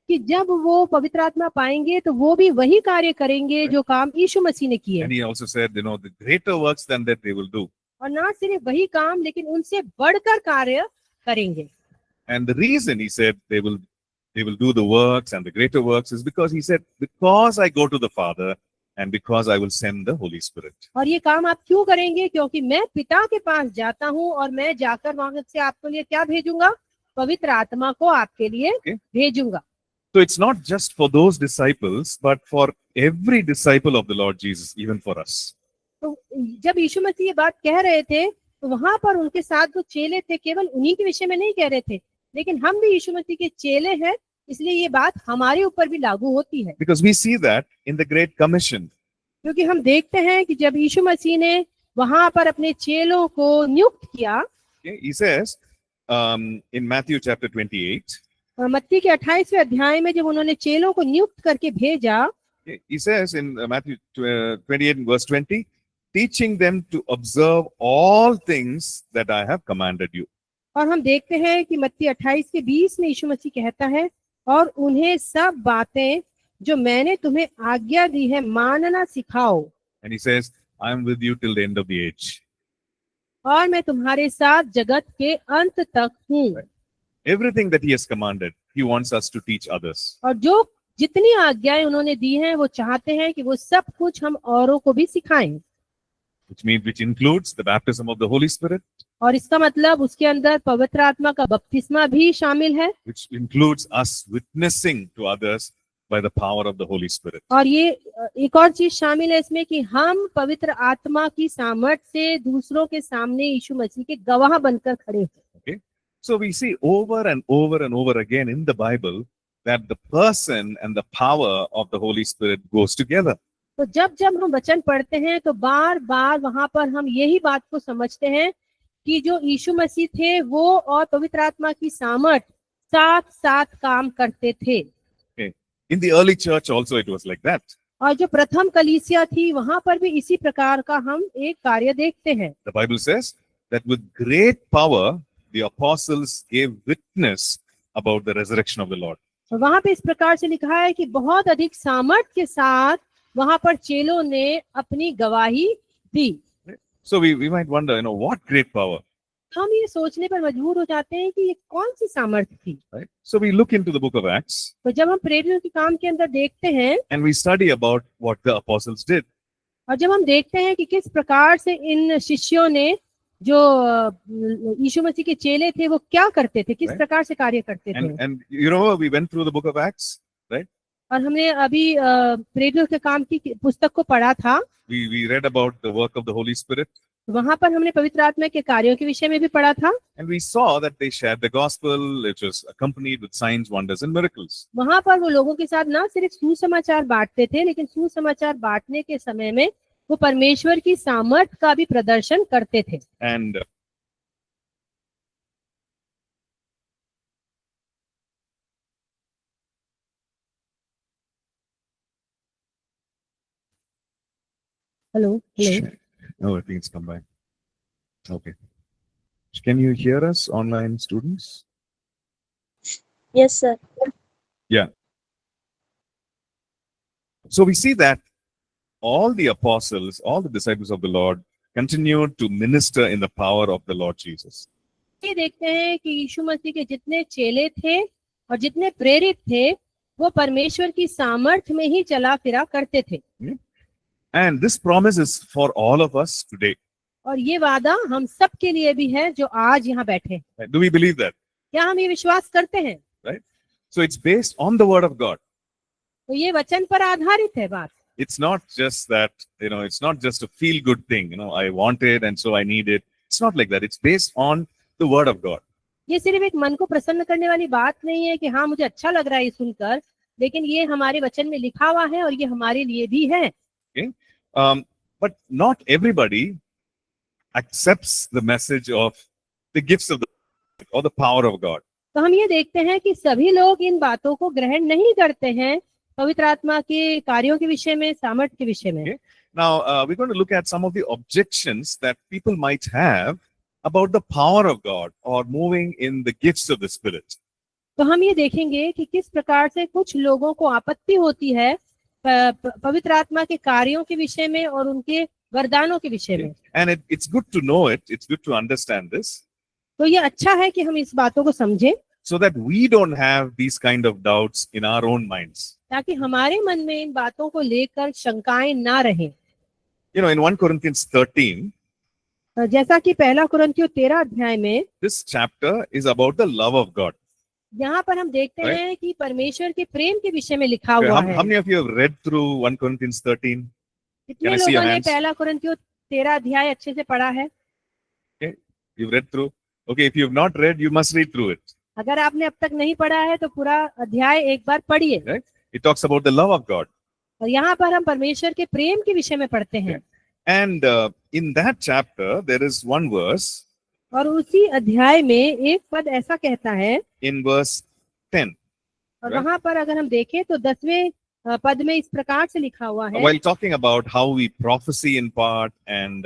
कि जब वो पवित्र आत्मा पाएंगे, तो वो भी वही कार्य करेंगे जो काम यीशु मसीह ने किए। And he also said, the greater works than that they will do. और ना सिर्फ वही काम, लेकिन उनसे बढ़कर कार्य करेंगे। And the reason he said they will do the works and the greater works is because he said, because I go to the Father and because I will send the Holy Spirit. और ये काम आप क्यों करेंगे? क्योंकि मैं पिता के पास जाता हूँ और मैं जाकर वहां से आपके लिए क्या भेजूंगा? पवित्र आत्मा को आपके लिए भेजूंगा। So it's not just for those disciples, but for every disciple of the Lord Jesus, even for us. तो जब यीशु मसीह ये बात कह रहे थे, तो वहां पर उनके साथ जो चेले थे, केवल उन्हीं के विषय में नहीं कह रहे थे, लेकिन हम भी यीशु मसीह के चेले हैं, इसलिए ये बात हमारे ऊपर भी लागू होती है। Because we see that in the Great Commission. क्योंकि हम देखते हैं कि जब यीशु मसीह ने वहां पर अपने चेलों को नियुक्त किया, Okay, he says in Matthew chapter 28, मत्ती के 28वें अध्याय में जब उन्होंने चेलों को नियुक्त करके भेजा, he says in Matthew 28 verse 20, teaching them to observe all things that I have commanded you. और हम देखते हैं कि मत्ती 28 के 20 में यीशु मसीह कहता है, और उन्हें सब बातें जो मैंने तुम्हें आज्ञा दी है मानना सिखाओ। And he says, I am with you till the end of the age. और मैं तुम्हारे साथ जगत के अंत तक हूँ। Everything that he has commanded, he wants us to teach others. और जो जितनी आज्ञाएं उन्होंने दी हैं, वो चाहते हैं कि वो सब कुछ हम औरों को भी सिखाएं। Which includes the baptism of the Holy Spirit. और इसका मतलब उसके अंदर पवित्र आत्मा का बपतिस्मा भी शामिल है। Which includes us witnessing to others by the power of the Holy Spirit. और ये एक और चीज शामिल है इसमें कि हम पवित्र आत्मा की सामर्थ से दूसरों के सामने यीशु मसीह के गवाह बनकर खड़े हैं। Okay, so we see over and over and over again in the Bible that the person and the power of the Holy Spirit goes together. तो जब जब हम वचन पढ़ते हैं, तो बार बार वहां पर हम यही बात को समझते हैं कि जो यीशु मसीह थे, वो और पवित्र आत्मा की सामर्थ साथ साथ काम करते थे। Okay. In the early church also it was like that. और जो प्रथम कलीसिया थी वहां पर भी इसी प्रकार का हम एक कार्य देखते हैं। The Bible says that with great power the apostles gave witness about the resurrection of the Lord. और वहां पे इस प्रकार से लिखा है कि बहुत अधिक सामर्थ के साथ वहां पर चेलों ने अपनी गवाही दी। So we might wonder, what great power, हम ये सोचने पर मजबूर हो जाते हैं कि ये कौन सी सामर्थ थी। right? So we look into the book of Acts तो जब हम प्रेरितों के काम के अंदर देखते हैं and we study about what the apostles did. और जब हम देखते हैं कि किस प्रकार से इन शिष्यों ने जो यीशु मसीह के चेले थे वो क्या करते थे, किस Right. प्रकार से कार्य करते थे। And you remember we went through the book of Acts, right? और हमने अभी प्रेरितों के काम की पुस्तक को पढ़ा था। We read about the work of the Holy Spirit वहां पर हमने पवित्र आत्मा के कार्यों के विषय में भी पढ़ा था। and we saw that they shared the gospel, which was accompanied with signs, wonders and miracles. वहां पर वो लोगों के साथ ना सिर्फ सुसमाचार बांटते थे, लेकिन सुसमाचार बांटने के समय में वो परमेश्वर की सामर्थ का भी प्रदर्शन करते थे। And hello hello. oh, I think it's come back. Okay. Can you hear us, online students? Yes, sir. So we see that all the apostles, all the disciples of the Lord continued to minister in the power of the Lord Jesus. ये देखते हैं कि यीशु मसीह के जितने चेले थे और जितने प्रेरित थे वो परमेश्वर की सामर्थ में ही चला फिरा करते थे। And this promise is for all of us today. और ये वादा हम सब के लिए भी है जो आज यहाँ बैठे हैं। Do we believe that? क्या हम ये विश्वास करते हैं? So it's based on the word of God. तो ये वचन पर आधारित है बात। It's not just that, it's not just a feel good thing, I want it and so I need it. It's not like that. It's based on the word of God. ये सिर्फ एक मन को प्रसन्न करने वाली बात नहीं है कि हाँ मुझे अच्छा लग रहा है ये सुनकर, लेकिन ये हमारे वचन में लिखा हुआ है और ये हमारे लिए भी है। Okay? But not everybody accepts the message of the gifts of the or the power of God. तो हम ये देखते हैं कि सभी लोग इन बातों को ग्रहण नहीं करते हैं, पवित्र आत्मा के कार्यों के विषय में, सामर्थ के विषय में। Okay. Now, we're going to look at some of the objections that people might have about the power of God or moving in the gifts of the Spirit. तो हम ये देखेंगे कि किस प्रकार से कुछ लोगों को आपत्ति होती है पवित्र आत्मा के कार्यों के विषय में और उनके वरदानों के विषय में। And it's good to know it. It's good to understand this. तो ये अच्छा है कि हम इस बातों को समझें, so that we don't have these kind of doubts in our own minds. ताकि हमारे मन में इन बातों को लेकर शंकाएं ना रहें। In 1 Corinthians 13, जैसा कि पहला कुरिन्थियों 13 अध्याय में this chapter is about the love of God. यहाँ पर हम देखते Right. हैं कि परमेश्वर के प्रेम के विषय में लिखा हुआ है। How many of you have read through 1 Corinthians 13? कितने Can I see लोगों your ने hands? पहला कुरिन्थियों 13 अध्याय अच्छे से पढ़ा है? You've read through? Okay, if you've not read, you must read through it. अगर आपने अब तक नहीं पढ़ा है तो पूरा अध्याय एक बार पढ़िए। Right? It talks about the love of God. और यहाँ पर हम परमेश्वर के प्रेम के विषय में पढ़ते हैं। And in that chapter, there is one verse और उसी अध्याय में एक पद ऐसा कहता है, in verse 10. और Right. वहां पर अगर हम देखें तो 10वें पद में इस प्रकार से लिखा हुआ है, While talking about how we prophesy in part and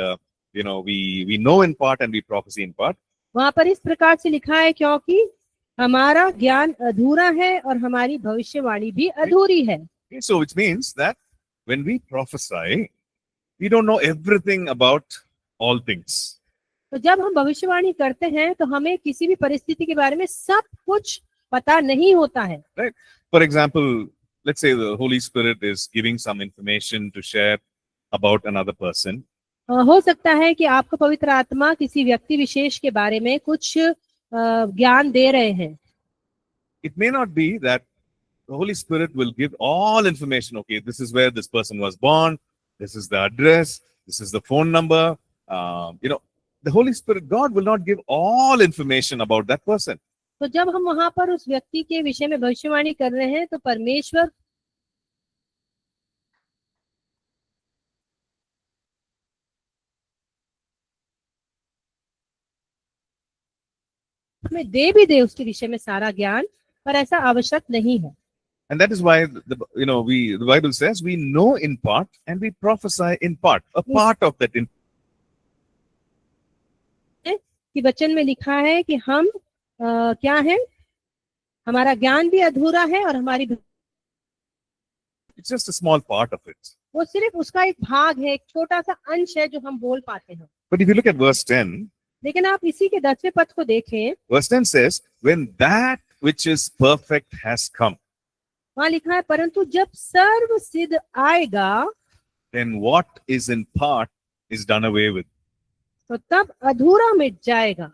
we know in part and we prophesy in part. वहां पर इस प्रकार से लिखा है, क्योंकि हमारा ज्ञान अधूरा है और हमारी भविष्यवाणी भी अधूरी है। So which means that when we prophesy, we don't know everything about all things. तो जब हम भविष्यवाणी करते हैं तो हमें किसी भी परिस्थिति के बारे में सब कुछ पता नहीं होता है। For example, let's say the Holy Spirit is giving some information to share about another person. हो सकता है कि आपको पवित्र आत्मा किसी व्यक्ति विशेष के बारे में कुछ ज्ञान दे रहे हैं। It may not be that the Holy Spirit will give all information. Okay, this is where this person was born. This is the address. This is the phone number. The Holy Spirit, God will not give all information about that person. तो जब हम वहां पर उस व्यक्ति के विषय में भविष्यवाणी कर रहे हैं तो परमेश्वर हमें दे भी दे उसके विषय में सारा ज्ञान, पर ऐसा आवश्यक नहीं है। And that is why the Bible says we know in part and we prophesy in part. A Yes. part of that in कि वचन में लिखा है कि हम क्या है, हमारा ज्ञान भी अधूरा है और हमारी it's just a small part of it. वो सिर्फ उसका एक भाग है, एक छोटा सा अंश है जो हम बोल पाते हैं। But if you look at verse 10, लेकिन आप इसी के 10वें पद को देखें, verse 10 says, when that which is perfect has come, वहां लिखा है परंतु जब सर्व सिद्ध आएगा then what is in part is done away with. तो तब अधूरा मिट जाएगा।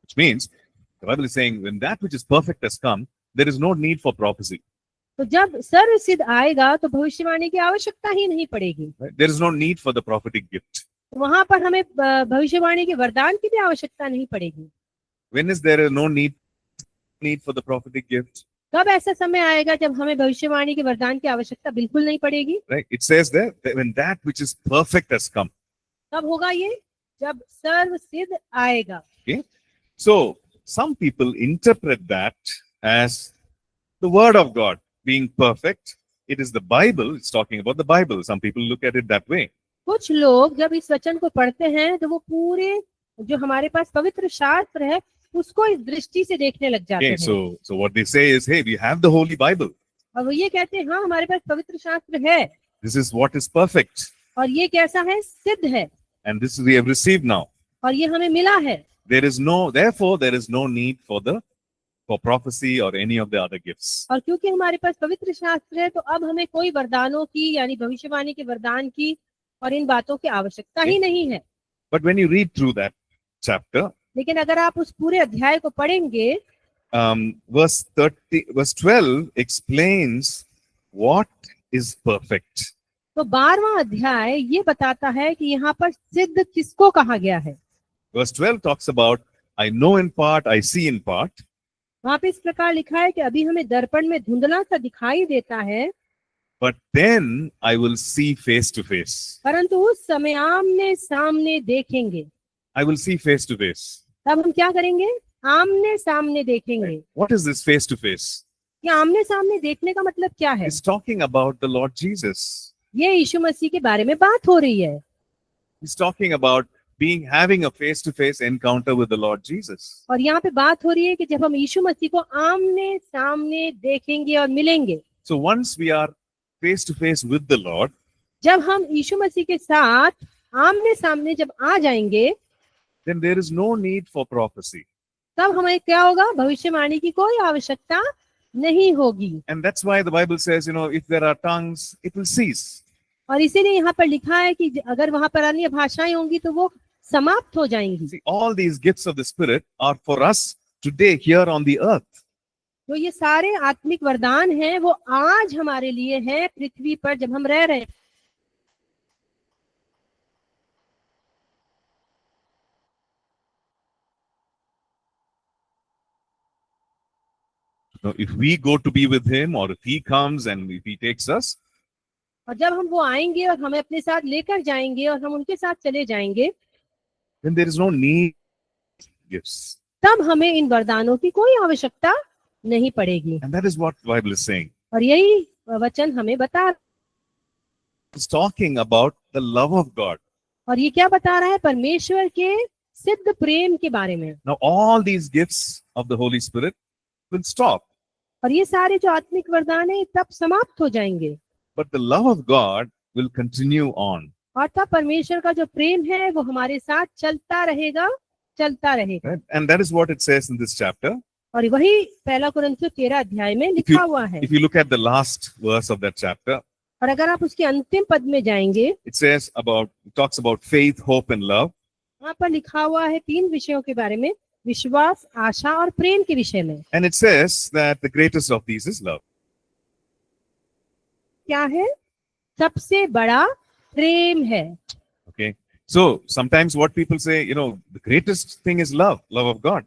Which means, the Bible is saying, when that which is perfect has come, there is no need for prophecy. तो जब सर्व सिद्ध आएगा तो भविष्यवाणी की आवश्यकता ही नहीं पड़ेगी। Right? There is no need for the prophetic gift. वहां पर हमें भविष्यवाणी के वरदान की भी आवश्यकता नहीं पड़ेगी। When is there no need for the prophetic gift? कब ऐसा समय आएगा जब हमें भविष्यवाणी के वरदान की आवश्यकता बिल्कुल नहीं पड़ेगी? Right? It says there that when that which is perfect has come. कब होगा ये? जब सर्व सिद्ध आएगा। Okay? So some people interpret that as the word of God being perfect. It is the Bible. It's talking about the Bible. Some people look at it that way. कुछ लोग जब इस वचन को पढ़ते हैं तो वो पूरे जो हमारे पास पवित्र शास्त्र है उसको इस दृष्टि से देखने लग जाते Okay, हैं। so what they say is, hey, we have the Holy Bible. और वो ये कहते हैं हाँ हमारे पास पवित्र शास्त्र है This is what is perfect, और ये कैसा है, सिद्ध है and this we have received now. और ये हमें मिला है। Therefore, there is no need for prophecy or any of the other gifts. और क्योंकि हमारे पास पवित्र शास्त्र है तो अब हमें कोई वरदानों की यानी भविष्यवाणी के वरदान की और इन बातों की आवश्यकता ही नहीं है। But when you read through that chapter, लेकिन अगर आप उस पूरे अध्याय को पढ़ेंगे, verse 12 explains what is perfect. तो 12वां अध्याय ये बताता है कि यहाँ पर सिद्ध किसको कहा गया है। Verse 12 talks about, I know in part, I see in part. वहां पे इस प्रकार लिखा है कि अभी हमें दर्पण में धुंधला सा दिखाई देता है, But then I will see face to face. परंतु उस समय आमने सामने देखेंगे। I will see face to face. तब हम क्या करेंगे? आमने सामने देखेंगे। What is this face to face? ये आमने सामने देखने का मतलब क्या है? He's talking about the Lord Jesus. ये यीशु मसीह के बारे में बात हो रही है। He's talking about having a face to face encounter with the Lord Jesus. और यहाँ पे बात हो रही है कि जब हम यीशु मसीह को आमने सामने देखेंगे और मिलेंगे। So once we are face to face with the Lord, जब हम यीशु मसीह के साथ आमने सामने जब आ जाएंगे, then there is no need for prophecy. तब हमें क्या होगा? भविष्यवाणी की कोई आवश्यकता नहीं होगी। And that's why the Bible says, if there are tongues, it will cease. और इसीलिए यहाँ पर लिखा है कि अगर वहां पर अन्य भाषाएं होंगी तो वो समाप्त हो जाएंगी। See, all these gifts of the Spirit are for us today here on the earth. तो ये सारे आत्मिक वरदान हैं वो आज हमारे लिए हैं पृथ्वी पर जब हम रह रहे हैं। Now, if we go to be with Him, or if He comes and if He takes us, और जब हम वो आएंगे और हमें अपने साथ लेकर जाएंगे और हम उनके साथ चले जाएंगे, then there is no need for gifts. तब हमें इन वरदानों की कोई आवश्यकता नहीं पड़ेगी। And that is what the Bible is saying. और यही वचन हमें बता, It's talking about the love of God. और ये क्या बता रहा है? परमेश्वर के सिद्ध प्रेम के बारे में। Now, all these gifts of the Holy Spirit will stop. और ये सारे जो आत्मिक वरदान है तब समाप्त हो जाएंगे, But the love of God will continue on. और तब परमेश्वर का जो प्रेम है वो हमारे साथ चलता रहेगा, चलता रहेगा। Right? And that is what it says in this chapter. और वही पहला कुरिन्थियों 13 अध्याय में लिखा हुआ है। If you look at the last verse of that chapter, और अगर आप उसके अंतिम पद में जाएंगे, it talks about faith, hope, and love. वहाँ पर लिखा हुआ है 3 विषयों के बारे में, विश्वास, आशा और प्रेम के विषय में। And it says that the greatest of these is love. क्या है? सबसे बड़ा प्रेम है। Okay. So sometimes what people say, the greatest thing is love of God.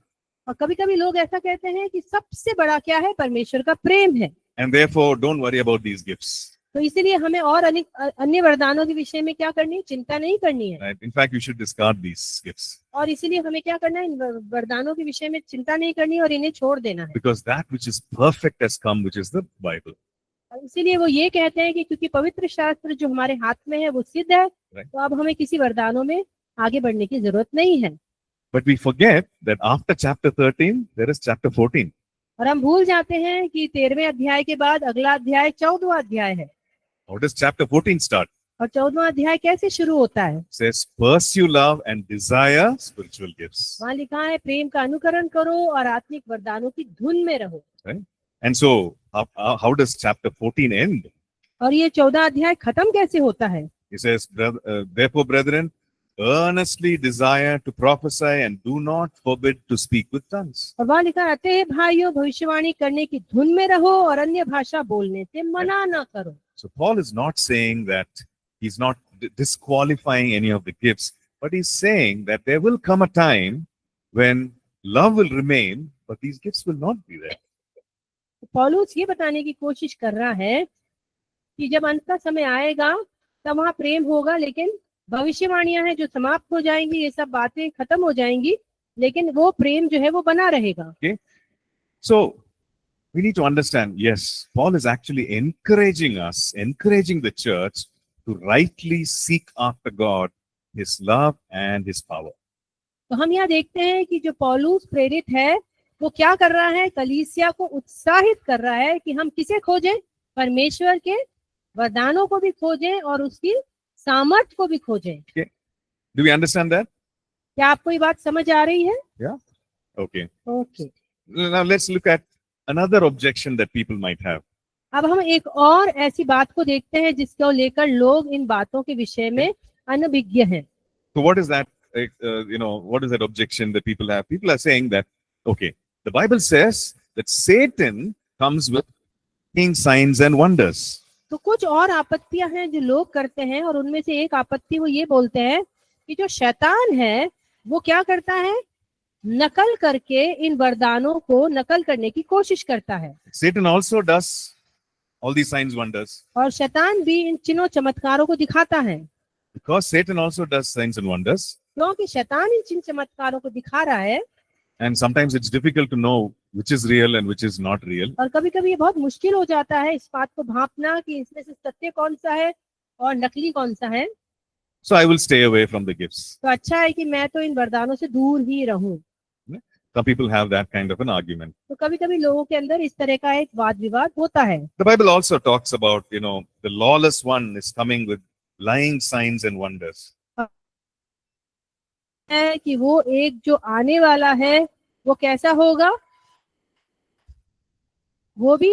और कभी कभी लोग ऐसा कहते हैं कि सबसे बड़ा क्या है? परमेश्वर का प्रेम है। And therefore, don't worry about these gifts. तो इसीलिए हमें और अन्य वरदानों के विषय में क्या करनी है, चिंता नहीं करनी है। Right? In fact, you should discard these gifts और इसीलिए हमें क्या करना है, इन वरदानों के विषय में चिंता नहीं करनी है और इन्हें छोड़ देना है। because that which is perfect has come, which is the Bible. और इसीलिए वो ये कहते हैं कि क्योंकि पवित्र शास्त्र जो हमारे हाथ में है वो सिद्ध है, Right. तो अब हमें किसी वरदानों में आगे बढ़ने की जरूरत नहीं है। But we forget that after chapter 13, there is chapter 14. और हम भूल जाते हैं कि 13वें अध्याय के बाद अगला अध्याय 14वां अध्याय है। How does chapter 14 start? और 14वां अध्याय कैसे शुरू होता है? It says, pursue love and desire spiritual gifts. वहाँ लिखा है प्रेम का अनुकरण करो और आत्मिक वरदानों की धुन में रहो। And so, how does chapter 14 end? और ये 14 अध्याय खत्म कैसे होता है? He says, therefore, brethren, earnestly desire to prophesy and do not forbid to speak with tongues. और वहाँ लिखा है अतः भाइयों भविष्यवाणी करने की धुन में रहो और अन्य भाषा बोलने से मना न करो। So Paul is not saying that he's not disqualifying any of the gifts, but he's saying that there will come a time when love will remain, but these gifts will not be there. पौलुस ये बताने की कोशिश कर रहा है कि जब अंत का समय आएगा तब वहाँ प्रेम होगा, लेकिन भविष्यवाणियां हैं जो समाप्त हो जाएंगी, ये सब बातें खत्म हो जाएंगी, लेकिन वो प्रेम जो है वो बना रहेगा। So we need to understand, yes, Paul is actually encouraging us, encouraging the church to rightly seek after God, His love and His power. तो हम यहाँ देखते हैं कि जो पौलुस प्रेरित है वो क्या कर रहा है, कलीसिया को उत्साहित कर रहा है कि हम किसे खोजें, परमेश्वर के वरदानों को भी खोजें और उसकी सामर्थ्य को भी खोजें। Do we understand that? क्या आपको ये बात समझ आ रही है? Okay. Okay. Now let's look at another objection that people might have. अब हम एक और ऐसी बात को देखते हैं जिसको लेकर लोग इन बातों के विषय में अनभिज्ञ हैं। So what is that? What is that objection that people have? People are saying that, okay, the Bible says that Satan comes with signs and wonders. तो कुछ और आपत्तियां हैं जो लोग करते हैं, और उनमें से एक आपत्ति वो ये बोलते हैं कि जो शैतान है वो क्या करता है, नकल करके इन वरदानों को नकल करने की कोशिश करता है। Satan also does all these signs wonders. और शैतान भी इन चिन्हों चमत्कारों को दिखाता है। Because Satan also does signs and wonders. क्योंकि शैतान इन चिन्ह चमत्कारों को दिखा रहा है। And sometimes it's difficult to know which is real and which is not real. और कभी कभी ये बहुत मुश्किल हो जाता है इस बात को भांपना कि इसमें से सत्य कौन सा है और नकली कौन सा है। So I will stay away from the gifts. तो अच्छा है कि मैं तो इन वरदानों से दूर ही रहूं। Some people have that kind of an argument. तो कभी कभी लोगों के अंदर इस तरह का एक वाद विवाद होता है। The Bible also talks about, the lawless one is coming with lying signs and wonders. है कि वो एक जो आने वाला है वो कैसा होगा, वो भी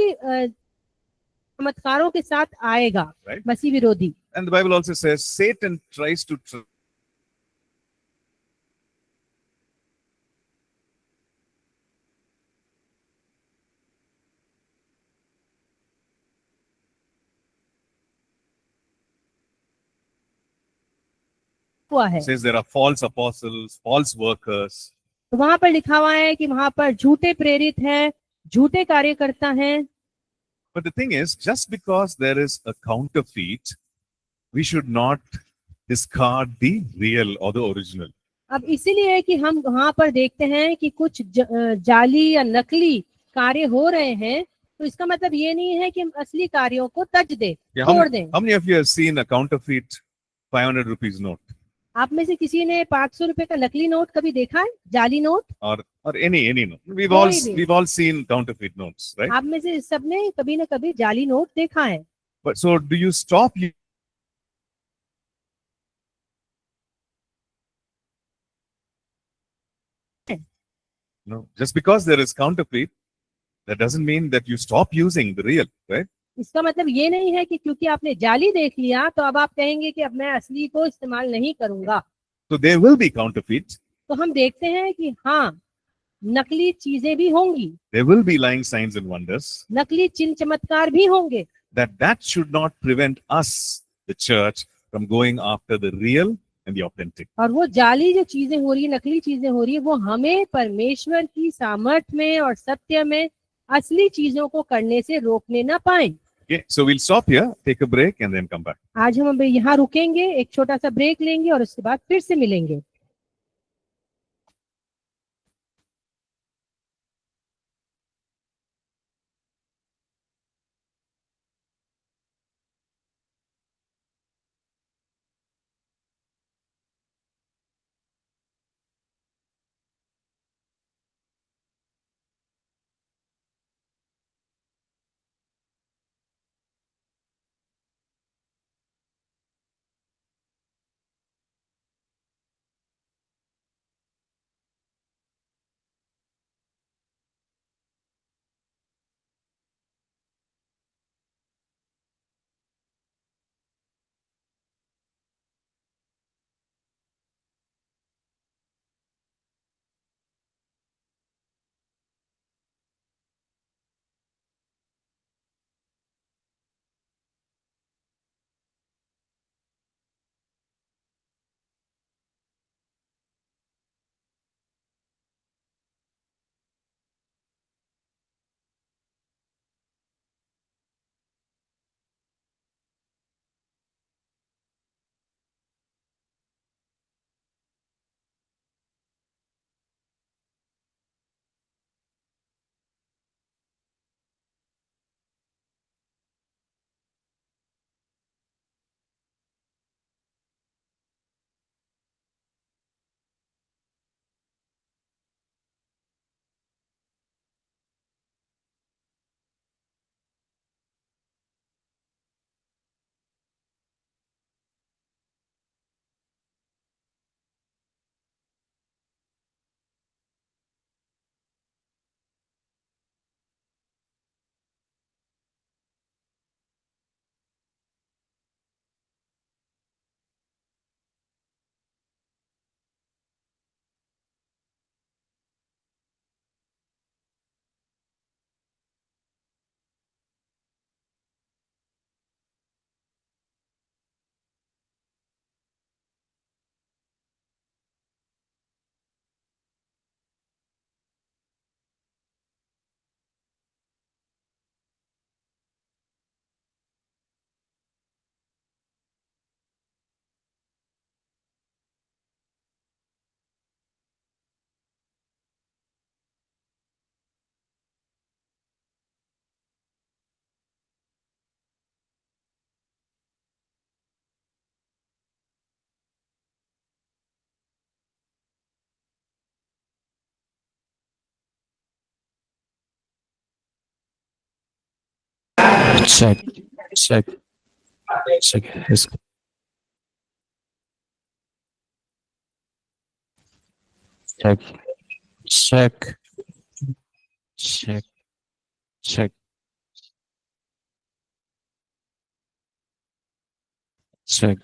चमत्कारों के साथ आएगा, Right. मसीह विरोधी। And the Bible also says Satan tries to हुआ है। says there are false apostles, false workers. तो वहां पर लिखा हुआ है कि वहां पर झूठे प्रेरित हैं, झूठे कार्यकर्ता हैं। But the thing is, just because there is a counterfeit, we should not discard the real or the original. अब इसीलिए कि हम वहां पर देखते हैं कि कुछ जाली या नकली कार्य हो रहे हैं, तो इसका मतलब ये नहीं है कि हम असली कार्यों को तज दें, छोड़ दें। How many of you have seen a counterfeit 500 rupees note? आप में से किसी ने 500 रुपए का नकली नोट कभी देखा है, जाली नोट? Or any note. कोई भी। We've all seen counterfeit notes, right? आप में से सबने कभी न कभी जाली नोट देखा है। But so do you stop No, just because there is counterfeit, that doesn't mean that you stop using the real, right? इसका मतलब ये नहीं है कि क्योंकि आपने जाली देख लिया तो अब आप कहेंगे कि अब मैं असली को इस्तेमाल नहीं करूंगा। So there will be counterfeits. तो हम देखते हैं कि हाँ, नकली चीजें भी होंगी, There will be lying signs and wonders. नकली चिन्ह चमत्कार भी होंगे। That should not prevent us, the church, from going after the real and the authentic. और वो जाली जो चीजें हो रही है, नकली चीजें हो रही है, वो हमें परमेश्वर की सामर्थ्य में और सत्य में असली चीजों को करने से रोकने ना पाए। Okay, so we'll stop here, take a break, and then come back. आज हम अभी यहाँ रुकेंगे, एक छोटा सा ब्रेक लेंगे और उसके बाद फिर से मिलेंगे. Check, check, check. Yes. Check, check, check, check, check,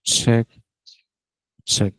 check, check.